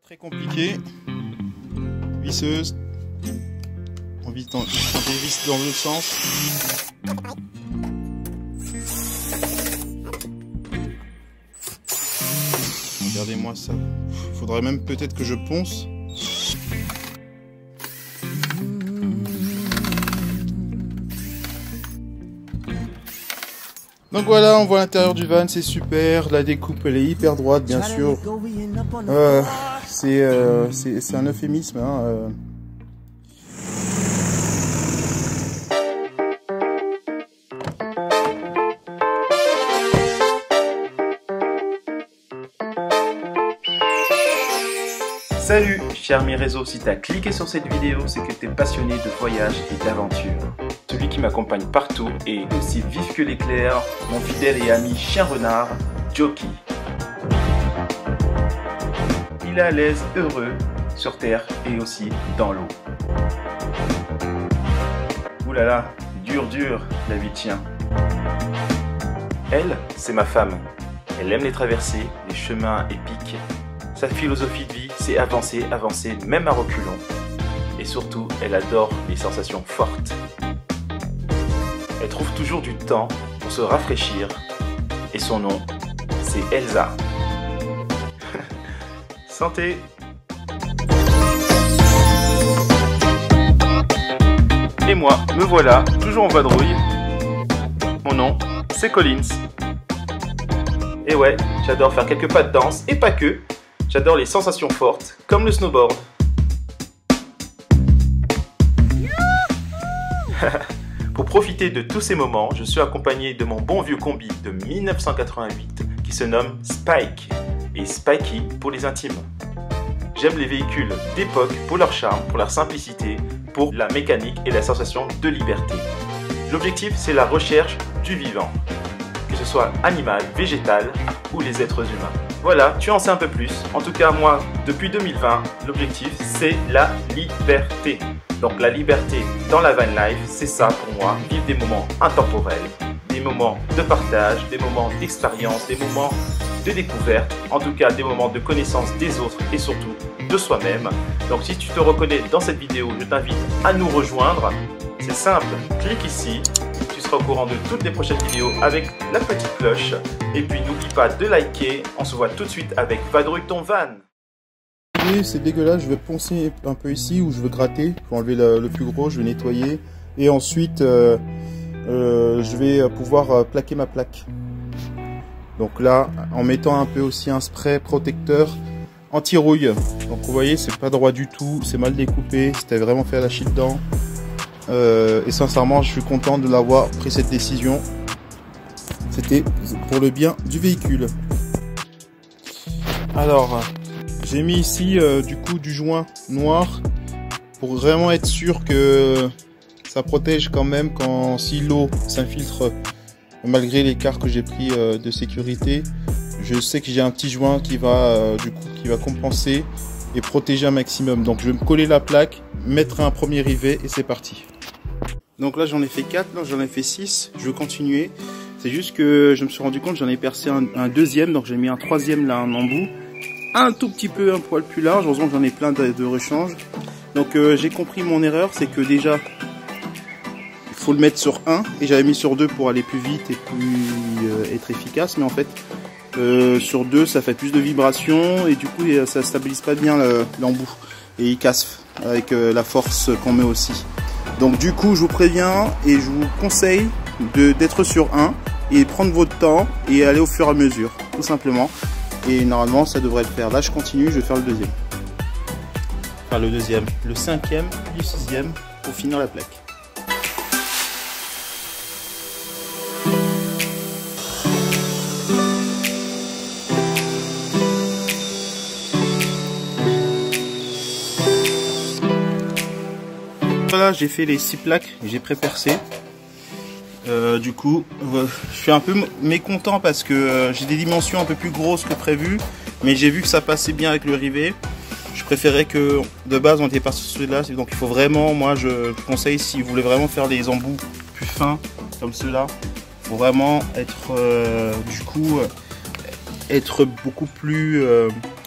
Très compliqué. Visseuse. On vis dans l'autre sens. Regardez-moi ça. Il faudrait même peut-être que je ponce. Donc voilà, on voit l'intérieur du van, c'est super. La découpe, elle est hyper droite, bien sûr. C'est un euphémisme. Hein, Salut, cher mes réseaux, si t'as cliqué sur cette vidéo, c'est que t'es passionné de voyage et d'aventure. Celui qui m'accompagne partout est aussi vif que l'éclair, mon fidèle et ami chien renard, Jockey. Il est à l'aise, heureux, sur terre et aussi dans l'eau. Oulala, dur la vie de chien. Elle, c'est ma femme. Elle aime les traversées, les chemins épiques. Sa philosophie de vie, c'est avancer, même à reculons. Et surtout, elle adore les sensations fortes. Elle trouve toujours du temps pour se rafraîchir. Et son nom, c'est Elsa. Santé! Et moi, me voilà, toujours en vadrouille. Mon nom, c'est Collins. Et ouais, j'adore faire quelques pas de danse, et pas que. J'adore les sensations fortes, comme le snowboard. Pour profiter de tous ces moments, je suis accompagné de mon bon vieux combi de 1988 qui se nomme Spike et Spikey pour les intimes. J'aime les véhicules d'époque pour leur charme, pour leur simplicité, pour la mécanique et la sensation de liberté. L'objectif, c'est la recherche du vivant, que ce soit animal, végétal ou les êtres humains. Voilà, tu en sais un peu plus. En tout cas, moi, depuis 2020, l'objectif, c'est la liberté. Donc la liberté dans la van life, c'est ça pour moi, vivre des moments intemporels, des moments de partage, des moments d'expérience, des moments de découverte, en tout cas des moments de connaissance des autres et surtout de soi-même. Donc si tu te reconnais dans cette vidéo, je t'invite à nous rejoindre. C'est simple, clique ici. Tu seras au courant de toutes les prochaines vidéos avec la petite cloche. Et puis n'oublie pas de liker. On se voit tout de suite avec Vadrouille ton van. C'est dégueulasse, je vais poncer un peu ici où je veux gratter pour enlever le plus gros, je vais nettoyer. Et ensuite, je vais pouvoir plaquer ma plaque. Donc là, en mettant un peu aussi un spray protecteur anti-rouille. Donc vous voyez, c'est pas droit du tout, c'est mal découpé, c'était vraiment fait à la chie dedans. Et sincèrement, je suis content de l'avoir pris cette décision. C'était pour le bien du véhicule. Alors, j'ai mis ici du coup du joint noir pour vraiment être sûr que ça protège quand même quand si l'eau s'infiltre malgré l'écart que j'ai pris de sécurité. Je sais que j'ai un petit joint qui va du coup qui va compenser et protéger un maximum. Donc je vais me coller la plaque, mettre un premier rivet et c'est parti. Donc là j'en ai fait 4, là j'en ai fait 6, je vais continuer. C'est juste que je me suis rendu compte j'en ai percé un deuxième, donc j'ai mis un troisième là, un embout. Un tout petit peu, un poil plus large, heureusement que j'en ai plein de rechange. Donc j'ai compris mon erreur, c'est que déjà il faut le mettre sur 1 et j'avais mis sur 2 pour aller plus vite et plus être efficace, mais en fait sur 2 ça fait plus de vibrations et du coup ça stabilise pas bien l'embout et il casse avec la force qu'on met aussi. Donc du coup je vous préviens et je vous conseille d'être sur 1 et prendre votre temps et aller au fur et à mesure, tout simplement. Et normalement ça devrait le faire. Là je continue, je vais faire le deuxième. Enfin le deuxième, le cinquième, le sixième pour finir la plaque. Voilà, j'ai fait les 6 plaques, j'ai pré-percé. Du coup, je suis un peu mécontent parce que j'ai des dimensions un peu plus grosses que prévu, mais j'ai vu que ça passait bien avec le rivet. Je préférais que de base on était parti sur celui-là, donc il faut vraiment, moi je conseille si vous voulez vraiment faire des embouts plus fins comme ceux-là, il faut vraiment être du coup être beaucoup plus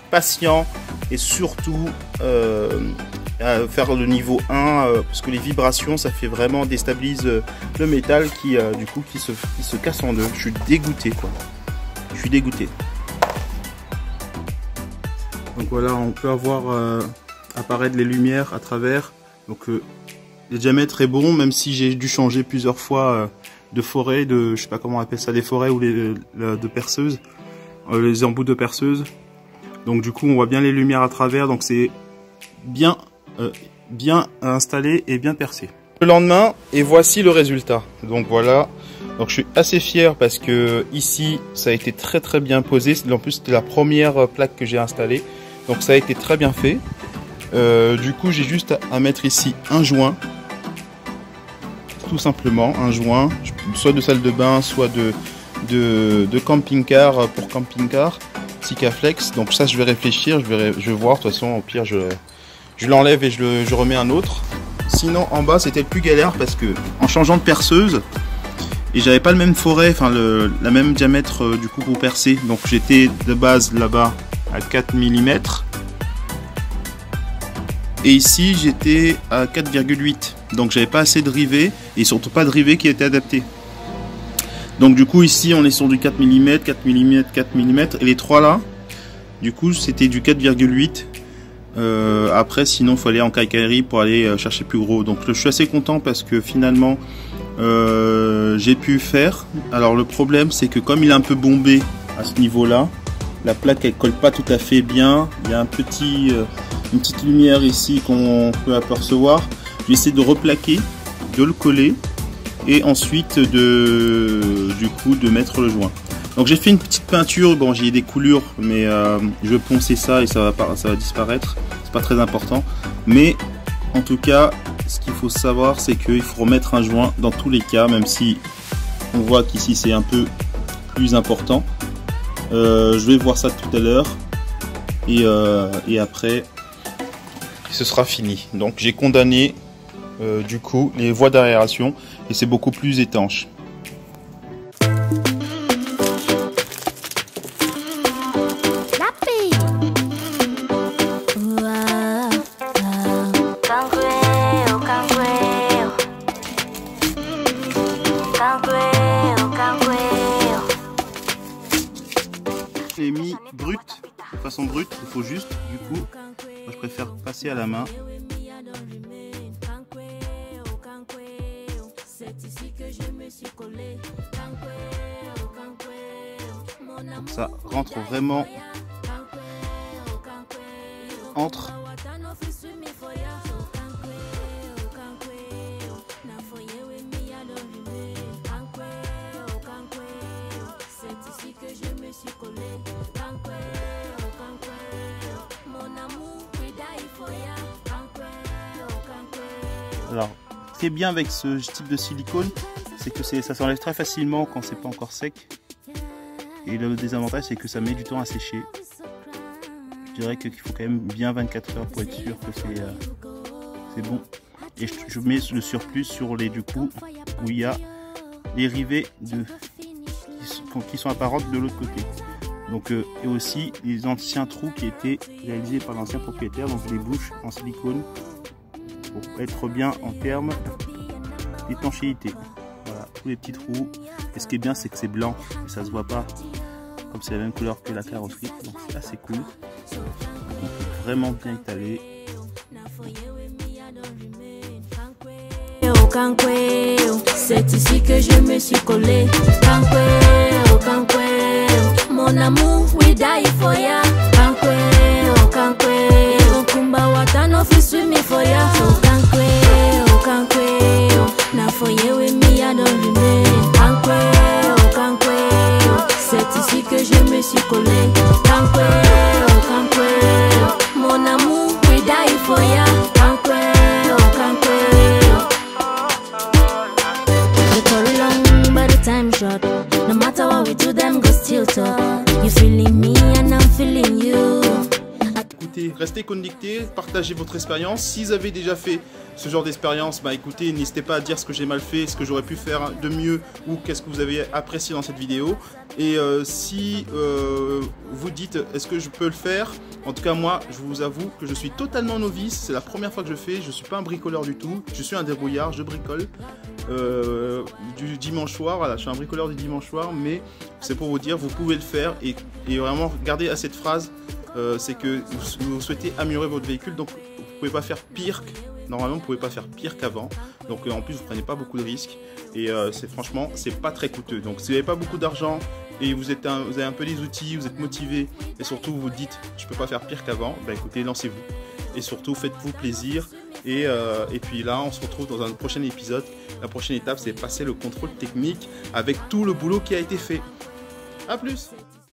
patient et surtout faire le niveau 1 parce que les vibrations ça fait vraiment déstabilise le métal qui du coup qui se casse en deux. Je suis dégoûté quoi. Je suis dégoûté. Donc voilà, on peut avoir apparaître les lumières à travers. Donc le diamètre est bon, même si j'ai dû changer plusieurs fois de forêt, je sais pas comment on appelle ça, les forêts ou de perceuse, les embouts de perceuse. Donc du coup on voit bien les lumières à travers, donc c'est bien installé et bien percé. Le lendemain, et voici le résultat. Donc voilà, donc je suis assez fier parce que ici ça a été très bien posé. En plus c'était la première plaque que j'ai installée, donc ça a été très bien fait. Du coup j'ai juste à mettre ici un joint, tout simplement un joint, soit de salle de bain, soit de camping-car pour camping-car, Sikaflex. Donc ça je vais réfléchir, je vais voir, de toute façon au pire je l'enlève et je remets un autre. Sinon en bas c'était le plus galère parce que en changeant de perceuse, et j'avais pas le même forêt, enfin la même diamètre du coup pour percer, donc j'étais de base là-bas à 4 mm. Et ici j'étais à 4,8, donc j'avais pas assez de rivets et surtout pas de rivets qui étaient adaptés. Donc du coup ici on est sur du 4 mm, 4 mm, 4 mm et les trois là, du coup c'était du 4,8. Après sinon il fallait en quincaillerie pour aller chercher plus gros. Donc je suis assez content parce que finalement j'ai pu faire. Alors le problème c'est que comme il est un peu bombé à ce niveau là, la plaque elle colle pas tout à fait bien. Il y a une petite lumière ici qu'on peut apercevoir. Je vais essayer de replaquer, de le coller et ensuite du coup de mettre le joint. Donc j'ai fait une petite peinture, bon j'ai des coulures mais je vais poncer ça et ça va disparaître, c'est pas très important. Mais en tout cas ce qu'il faut savoir c'est qu'il faut remettre un joint dans tous les cas, même si on voit qu'ici c'est un peu plus important. Je vais voir ça tout à l'heure et après ce sera fini. Donc j'ai condamné du coup les voies d'aération et c'est beaucoup plus étanche. Je l'ai mis brut, de façon brute, il faut juste, du coup, moi je préfère passer à la main. Comme ça rentre vraiment entre. Alors, ce qui est bien avec ce type de silicone, c'est que ça s'enlève très facilement quand c'est pas encore sec. Et le désavantage, c'est que ça met du temps à sécher. Je dirais qu'il faut quand même bien 24 heures pour être sûr que c'est bon. Et je mets le surplus sur les du coup où il y a les rivets qui sont apparentes de l'autre côté. Donc et aussi les anciens trous qui étaient réalisés par l'ancien propriétaire, donc les bouches en silicone pour être bien en termes d'étanchéité. Voilà, tous les petits trous. Et ce qui est bien, c'est que c'est blanc et ça se voit pas, comme c'est la même couleur que la carrosserie, donc c'est assez cool. Donc vraiment bien étalé. C'est ici que je me suis collé. Mon amour, we die for ya. Kumba watano fisu me for ya. Now for you with me I don't remain. C'est ici que je me suis collé. Mon amour, we die for ya. The story long, but the time short. No matter what we do, them go still talk. You feeling me and I'm feeling you. restez connectés, partagez votre expérience. Si vous avez déjà fait ce genre d'expérience, bah écoutez, n'hésitez pas à dire ce que j'ai mal fait, ce que j'aurais pu faire de mieux ou qu'est-ce que vous avez apprécié dans cette vidéo. Et si vous dites est-ce que je peux le faire, en tout cas moi je vous avoue que je suis totalement novice, c'est la première fois que je fais, je suis pas un bricoleur du tout, je suis un débrouillard, je bricole du dimanche soir, voilà, je suis un bricoleur du dimanche soir, mais c'est pour vous dire, vous pouvez le faire et vraiment regardez à cette phrase, c'est que vous souhaitez améliorer votre véhicule, donc vous pouvez pas faire pire. Normalement, vous ne pouvez pas faire pire qu'avant. Donc en plus, vous ne prenez pas beaucoup de risques. Et franchement, c'est pas très coûteux. Donc si vous n'avez pas beaucoup d'argent et vous avez un peu des outils, vous êtes motivé et surtout vous vous dites je ne peux pas faire pire qu'avant, bah écoutez, lancez-vous. Et surtout, faites-vous plaisir. Et puis là, on se retrouve dans un prochain épisode. La prochaine étape, c'est passer le contrôle technique avec tout le boulot qui a été fait. A plus!